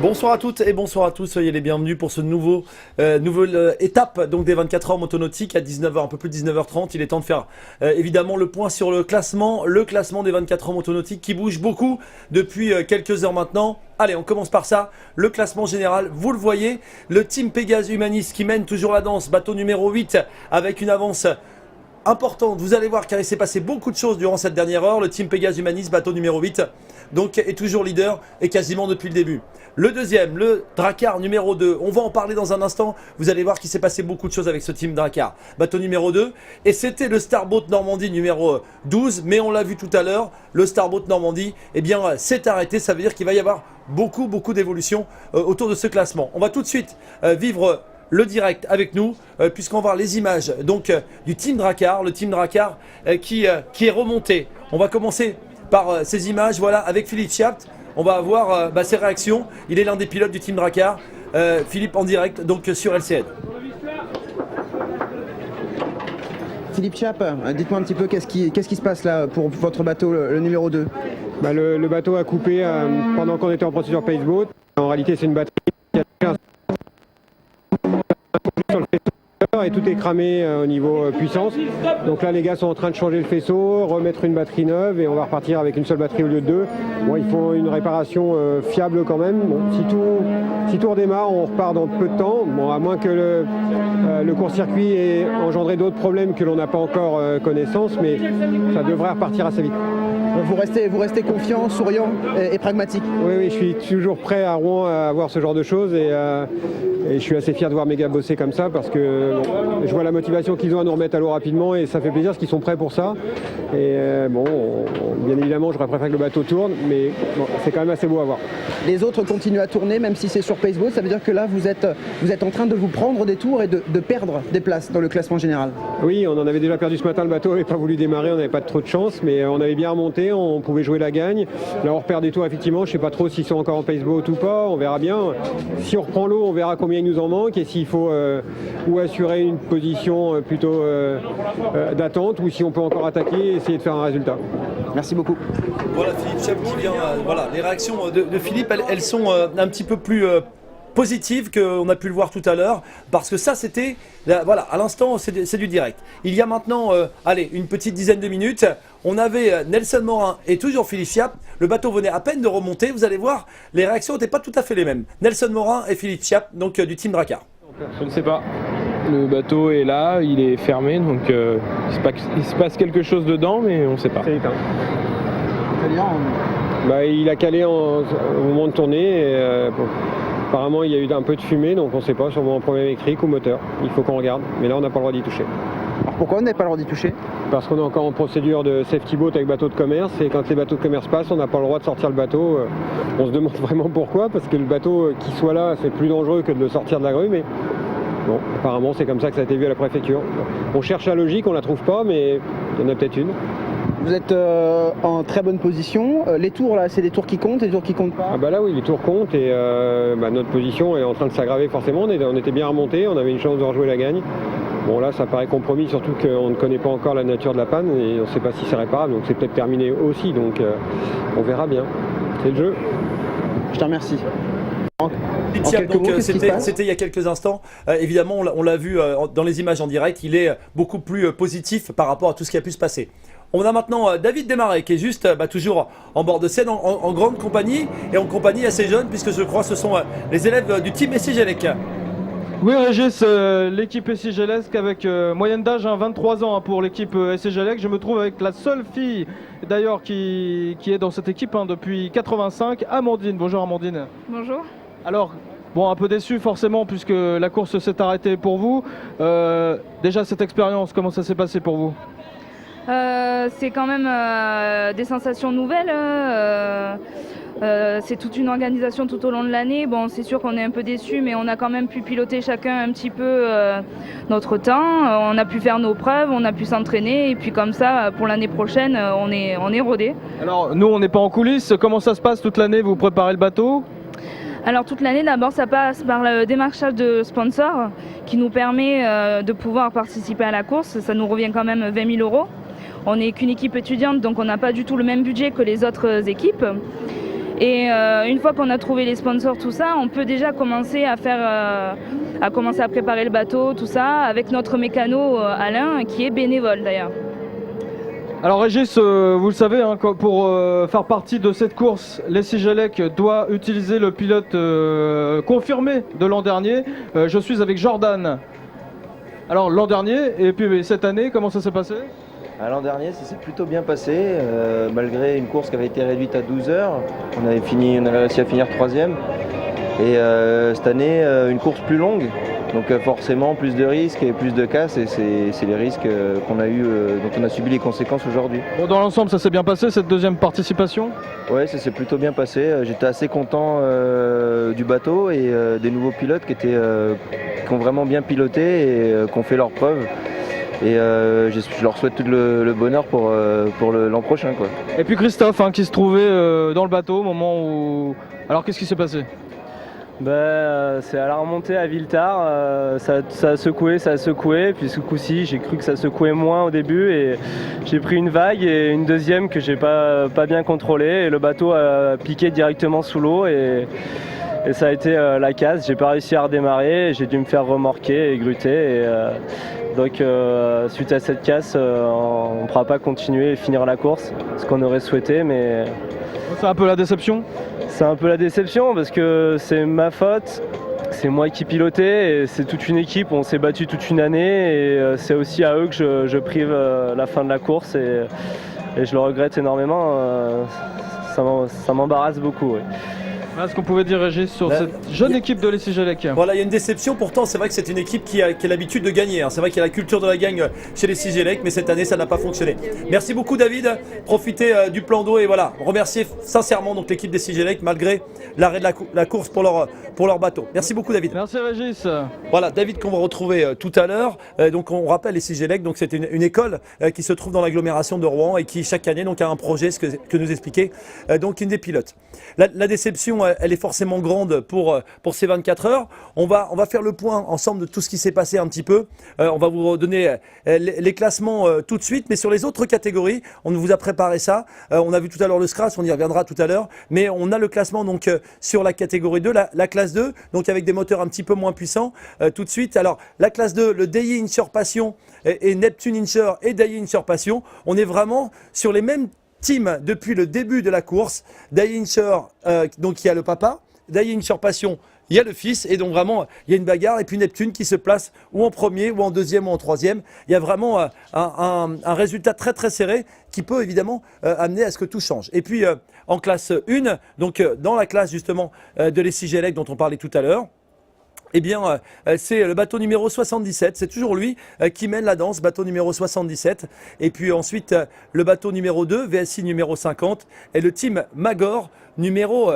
Bonsoir à toutes et bonsoir à tous, soyez les bienvenus pour ce nouvelle étape donc des 24 heures motonautiques à 19h, un peu plus de 19h30. Il est temps de faire évidemment le point sur le classement des 24 heures motonautiques qui bouge beaucoup depuis quelques heures maintenant. Allez, on commence par ça, le classement général, vous le voyez, le team Pégase Humanis qui mène toujours la danse, bateau numéro 8 avec une avance importante. Vous allez voir car il s'est passé beaucoup de choses durant cette dernière heure. Le team Pégase Humanis, bateau numéro 8, donc est toujours leader et quasiment depuis le début. Le deuxième, le Drakkar numéro 2, on va en parler dans un instant. Vous allez voir qu'il s'est passé beaucoup de choses avec ce team Drakkar. Bateau numéro 2, et c'était le Starboat Normandie numéro 12, mais on l'a vu tout à l'heure, le Starboat Normandie, eh bien, s'est arrêté. Ça veut dire qu'il va y avoir beaucoup d'évolutions autour de ce classement. On va tout de suite vivre le direct avec nous, puisqu'on va voir les images donc, du team Drakkar, le team Drakkar qui est remonté. On va commencer par ces images, voilà, avec Philippe Chiapt. On va avoir ses réactions. Il est l'un des pilotes du team Drakkar. Philippe en direct donc sur LCN. Philippe Chiapt, dites-moi un petit peu qu'est-ce qui se passe là pour votre bateau, le numéro 2 ? Le bateau a coupé pendant qu'on était en procédure Paceboat. En réalité, c'est une batterie qui a sur le faisceau et tout est cramé au niveau puissance. Donc là, les gars sont en train de changer le faisceau, remettre une batterie neuve et on va repartir avec une seule batterie au lieu de deux. Bon, il faut une réparation fiable quand même. Bon, si tout redémarre, on repart dans peu de temps. Bon, à moins que le court-circuit ait engendré d'autres problèmes que l'on n'a pas encore connaissance, mais ça devrait repartir assez vite. Vous restez confiant, souriant et pragmatique. Oui, je suis toujours prêt à Rouen à voir ce genre de choses et je suis assez fier de voir mes gars bosser comme ça parce que je vois la motivation qu'ils ont à nous remettre à l'eau rapidement et ça fait plaisir parce qu'ils sont prêts pour ça. Et bien évidemment, j'aurais préféré que le bateau tourne, mais bon, c'est quand même assez beau à voir. Les autres continuent à tourner, même si c'est sur Paceboat. Ça veut dire que là, vous êtes en train de vous prendre des tours et de perdre des places dans le classement général. Oui, on en avait déjà perdu ce matin, le bateau n'avait pas voulu démarrer, on n'avait pas trop de chance, mais on avait bien remonté, on pouvait jouer la gagne. Là, on repère des tours, effectivement, je ne sais pas trop s'ils sont encore en Paceboat ou pas, on verra bien. Si on reprend l'eau, on verra combien il nous en manque et s'il faut ou assurer une position plutôt d'attente ou si on peut encore attaquer et essayer de faire un résultat. Merci beaucoup. Voilà Philippe Chiapt qui vient, voilà, les réactions de Philippe, elles sont un petit peu plus positives qu'on a pu le voir tout à l'heure, parce que ça c'était, voilà, à l'instant c'est du direct. Il y a maintenant, une petite dizaine de minutes, on avait Nelson Morin et toujours Philippe Chiapt. Le bateau venait à peine de remonter, vous allez voir, les réactions n'étaient pas tout à fait les mêmes. Nelson Morin et Philippe Chiapt, donc du team Drakkar. Je ne sais pas. Le bateau est là, il est fermé, donc il se passe quelque chose dedans, mais on ne sait pas. C'est éteint. Il a calé au moment de tourner. Et, apparemment, il y a eu un peu de fumée, donc on ne sait pas, sûrement un problème électrique ou moteur. Il faut qu'on regarde, mais là, on n'a pas le droit d'y toucher. Alors pourquoi on n'a pas le droit d'y toucher ? Parce qu'on est encore en procédure de safety boat avec bateau de commerce, et quand les bateaux de commerce passent, on n'a pas le droit de sortir le bateau. On se demande vraiment pourquoi, parce que le bateau qui soit là, c'est plus dangereux que de le sortir de la grue, mais bon, apparemment, c'est comme ça que ça a été vu à la préfecture. On cherche la logique, on la trouve pas, mais il y en a peut-être une. Vous êtes en très bonne position. Les tours, là, c'est des tours qui comptent, les tours qui comptent pas ? Là, oui, les tours comptent et notre position est en train de s'aggraver forcément. On était bien remonté, on avait une chance de rejouer la gagne. Bon, là, ça paraît compromis, surtout qu'on ne connaît pas encore la nature de la panne et on ne sait pas si c'est réparable, donc c'est peut-être terminé aussi, donc on verra bien. C'est le jeu. Je te remercie. C'était il y a quelques instants. Évidemment, on l'a vu dans les images en direct, il est beaucoup plus positif par rapport à tout ce qui a pu se passer. On a maintenant David Desmarais qui est juste toujours en bord de scène, en grande compagnie et en compagnie assez jeune, puisque je crois que ce sont les élèves du team Essigelec. Oui Régis, l'équipe Essigelec avec moyenne d'âge 23 ans pour l'équipe Essigelec. Je me trouve avec la seule fille d'ailleurs qui est dans cette équipe depuis 85, Amandine. Bonjour Amandine. Bonjour. Alors, un peu déçu forcément puisque la course s'est arrêtée pour vous. Déjà cette expérience, comment ça s'est passé pour vous ? C'est quand même des sensations nouvelles. C'est toute une organisation tout au long de l'année. Bon, c'est sûr qu'on est un peu déçus, mais on a quand même pu piloter chacun un petit peu notre temps. On a pu faire nos preuves, on a pu s'entraîner, et puis comme ça, pour l'année prochaine, on est rodés. Alors, nous, on n'est pas en coulisses. Comment ça se passe toute l'année ? Vous préparez le bateau ? Alors toute l'année, d'abord, ça passe par le démarchage de sponsors qui nous permet de pouvoir participer à la course. Ça nous revient quand même 20 000 €. On n'est qu'une équipe étudiante, donc on n'a pas du tout le même budget que les autres équipes. Et une fois qu'on a trouvé les sponsors, tout ça, on peut déjà commencer à commencer à préparer le bateau, tout ça, avec notre mécano Alain, qui est bénévole d'ailleurs. Alors Régis, vous le savez, hein, pour faire partie de cette course, les Sigelec doit utiliser le pilote confirmé de l'an dernier. Je suis avec Jordan. Alors l'an dernier, et puis cette année, comment ça s'est passé ? L'an dernier, ça s'est plutôt bien passé, malgré une course qui avait été réduite à 12 heures. On avait réussi à finir 3e. Et cette année, une course plus longue, donc forcément plus de risques et plus de casse. Et c'est les risques qu'on a eu, dont on a subi les conséquences aujourd'hui. Bon, dans l'ensemble, ça s'est bien passé cette deuxième participation ? Oui, ça s'est plutôt bien passé. J'étais assez content du bateau et des nouveaux pilotes qui ont vraiment bien piloté et qui ont fait leurs preuves. Et je leur souhaite tout le bonheur pour l'an prochain, quoi. Et puis Christophe, hein, qui se trouvait dans le bateau au moment où... Alors qu'est-ce qui s'est passé ? C'est à la remontée à Villetard, ça a secoué, puis ce coup-ci j'ai cru que ça secouait moins au début et j'ai pris une vague et une deuxième que j'ai pas bien contrôlée et le bateau a piqué directement sous l'eau et ça a été la casse. J'ai pas réussi à redémarrer, j'ai dû me faire remorquer et gruter donc suite à cette casse on ne pourra pas continuer et finir la course, ce qu'on aurait souhaité, mais... C'est un peu la déception ? C'est un peu la déception parce que c'est ma faute, c'est moi qui pilotais et c'est toute une équipe, on s'est battu toute une année et c'est aussi à eux que je prive la fin de la course et je le regrette énormément, ça m'embarrasse beaucoup. Ouais. Voilà ce qu'on pouvait dire, Régis, sur cette jeune équipe de l'ES Sigelec. Voilà, il y a une déception, pourtant c'est vrai que c'est une équipe qui a l'habitude de gagner, hein. C'est vrai qu'il y a la culture de la gagne chez les Sigelec, mais cette année ça n'a pas fonctionné. Merci beaucoup David, profitez du plan d'eau et voilà, remercier sincèrement donc l'équipe des Sigelec malgré l'arrêt de la course pour leur bateau. Merci beaucoup David. Merci Régis. Voilà, David qu'on va retrouver tout à l'heure. Donc on rappelle les Sigelec, donc c'est une école qui se trouve dans l'agglomération de Rouen et qui chaque année donc a un projet, ce que nous expliquait donc une des pilotes. La déception elle est forcément grande pour ces 24 heures. On va faire le point ensemble de tout ce qui s'est passé un petit peu. On va vous redonner les classements tout de suite, mais sur les autres catégories, on vous a préparé ça. On a vu tout à l'heure le Scratch, on y reviendra tout à l'heure, mais on a le classement donc sur la catégorie 2, la classe 2, donc avec des moteurs un petit peu moins puissants tout de suite. Alors la classe 2, le DI Inshore Passion et Neptune Inshore et DI Inshore Passion, on est vraiment sur les mêmes team depuis le début de la course. DI Inshore, donc il y a le papa, DI Inshore Passion, il y a le fils, et donc vraiment il y a une bagarre, et puis Neptune qui se place ou en premier, ou en deuxième, ou en troisième. Il y a vraiment un résultat très très serré qui peut évidemment amener à ce que tout change. Et puis en classe 1, donc dans la classe justement de l'ES Sigelec dont on parlait tout à l'heure, eh bien, c'est le bateau numéro 77, c'est toujours lui qui mène la danse, bateau numéro 77. Et puis ensuite, le bateau numéro 2, VSI numéro 50, et le team Magor numéro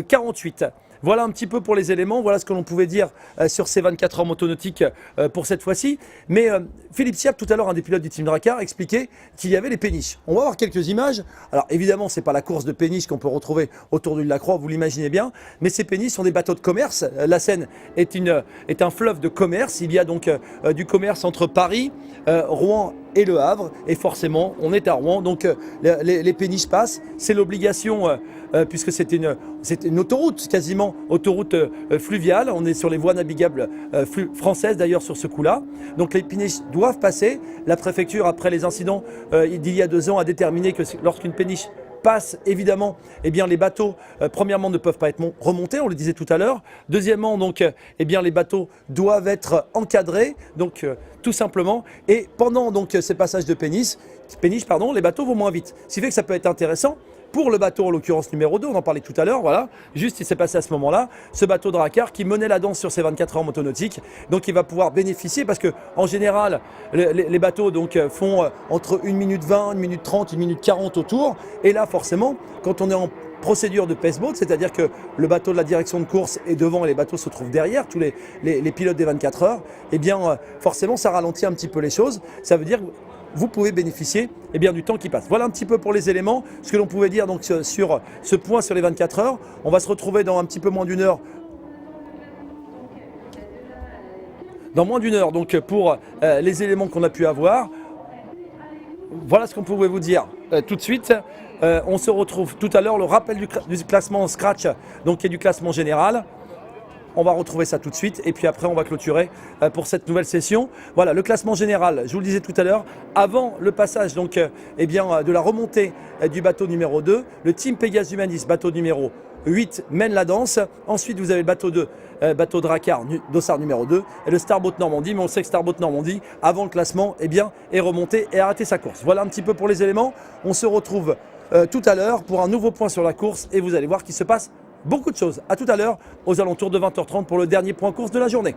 48. Voilà un petit peu pour les éléments, voilà ce que l'on pouvait dire sur ces 24 heures motonautiques pour cette fois-ci. Mais Philippe Siap, tout à l'heure, un des pilotes du team Drakkar, expliquait qu'il y avait les péniches. On va voir quelques images. Alors évidemment, c'est pas la course de péniches qu'on peut retrouver autour du Lacroix, vous l'imaginez bien, mais ces péniches sont des bateaux de commerce. La Seine est un fleuve de commerce. Il y a donc du commerce entre Paris, Rouen et Le Havre, et forcément on est à Rouen, donc les péniches passent, c'est l'obligation puisque c'est une autoroute, quasiment autoroute fluviale, on est sur les voies navigables françaises d'ailleurs sur ce coup-là, donc les péniches doivent passer. La préfecture, après les incidents d'il y a 2 ans, a déterminé que lorsqu'une péniche passe, évidemment, eh bien les bateaux, premièrement, ne peuvent pas être remontés, on le disait tout à l'heure. Deuxièmement, donc, eh bien les bateaux doivent être encadrés, donc tout simplement. Et pendant donc ces passages de péniche, les bateaux vont moins vite. Ce qui fait que ça peut être intéressant pour le bateau, en l'occurrence numéro 2, on en parlait tout à l'heure, voilà, juste il s'est passé à ce moment-là, ce bateau Drakkar qui menait la danse sur ces 24 heures motonautiques, donc il va pouvoir bénéficier parce que en général, les bateaux donc font entre 1 minute 20, 1 minute 30, 1 minute 40 autour, et là forcément, quand on est en procédure de paceboat, c'est-à-dire que le bateau de la direction de course est devant et les bateaux se trouvent derrière, tous les pilotes des 24 heures, eh bien forcément ça ralentit un petit peu les choses, ça veut dire vous pouvez bénéficier eh bien, du temps qui passe. Voilà un petit peu pour les éléments, ce que l'on pouvait dire donc, sur ce point sur les 24 heures. On va se retrouver dans un petit peu moins d'une heure. Dans moins d'une heure, donc pour les éléments qu'on a pu avoir. Voilà ce qu'on pouvait vous dire tout de suite. On se retrouve tout à l'heure, le rappel du classement Scratch, donc qui est du classement général. On va retrouver ça tout de suite et puis après on va clôturer pour cette nouvelle session. Voilà, le classement général, je vous le disais tout à l'heure, avant le passage donc, de la remontée du bateau numéro 2, le Team Pegasus Humanis, bateau numéro 8, mène la danse. Ensuite vous avez le bateau 2, bateau Drakkar, Dossard numéro 2 et le Starboat Normandie. Mais on sait que Starboat Normandie, avant le classement, est remonté et a arrêté sa course. Voilà un petit peu pour les éléments. On se retrouve tout à l'heure pour un nouveau point sur la course et vous allez voir qu'il se passe beaucoup de choses. À tout à l'heure, aux alentours de 20h30 pour le dernier point course de la journée.